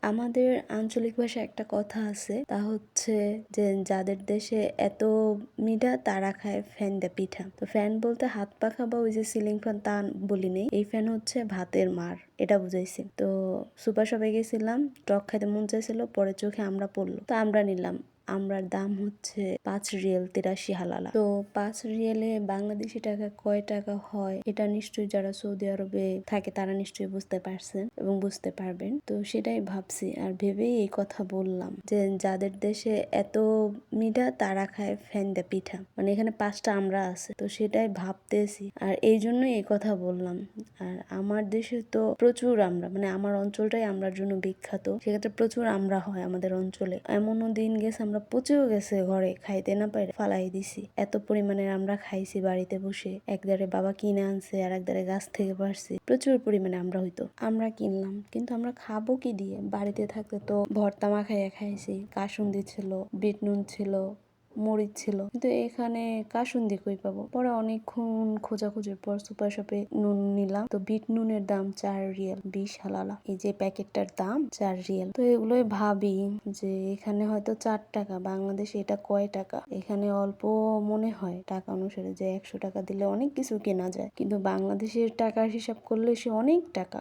আমাদের আঞ্চলিক ভাষায় একটা কথা আছে, তা হচ্ছে যে যাদের দেশে এত মিঠা তারা খায় ফ্যান দে পিঠা। তো ফ্যান বলতে হাত পাখা বা ওই যে সিলিং ফ্যান তা বলি নেই, এই ফ্যান হচ্ছে ভাতের মার, এটা বুঝাইছি। তো সুপার শপে গেছিলাম, টক খাইতে মন চাইছিল, পরে চোখে আমরা পড়লো, তো আমরা নিলাম। আমরার দাম হচ্ছে 5 রিয়েল 83 হালালা। তো 5 রিয়েলে বাংলাদেশি টাকা কয় টাকা হয় এটা নিশ্চয়ই যারা সৌদি আরবে থাকে তারা নিশ্চয়ই বুঝতে পারছেন এবং বুঝতে পারবেন। তো সেটাই ভাবছি আর ভেবেই এই কথা বললাম যে যাদের দেশে এত মিঠা তারা খায় ফ্যান দে পিঠা, মানে এখানে 5টা আমরা আছে, তো সেটাই ভাবতেছি আর এই জন্যই এই কথা বললাম। আর আমার দেশে তো প্রচুর আমরা, মানে আমার অঞ্চলটাই আমরার জন্য বিখ্যাত, সেক্ষেত্রে প্রচুর আমরা হয় আমাদের অঞ্চলে। এমনও দিন গেছে আমরা পচেও গেছে, ঘরে খাইতে না পারে ফালাই দিছি, এত পরিমাণে আমরা খাইছি বাড়িতে বসে। একদারে বাবা কিনে আনছে আর একদারে গাছ থেকে পারছি, প্রচুর পরিমাণে আমরা হইতো। আমরা কিনলাম, কিন্তু আমরা খাবো কি দিয়ে? বাড়িতে থাকতে তো ভর্তা মাখাইয়া খাইছি, কাসুন্দি ছিল, বিট নুন ছিল, মরিচ ছিল, কিন্তু এখানে কাসুন্দি কই পাবো? পরে অনেকক্ষণ খোঁজাখুঁজির পর সুপার শপে নুন নিলাম, তো বিট নুনের দাম 4 রিয়েল 20 হালালা, এই যে প্যাকেটটার দাম 4 রিয়েল। তো এগুলোই ভাবি যে এখানে হয়তো 4 টাকা, বাংলাদেশে এটা কয় টাকা? এখানে অল্প মনে হয় টাকা অনুসারে যে 100 টাকা দিলে অনেক কিছু কেনা যায়, কিন্তু বাংলাদেশের টাকার হিসাব করলে সে অনেক টাকা।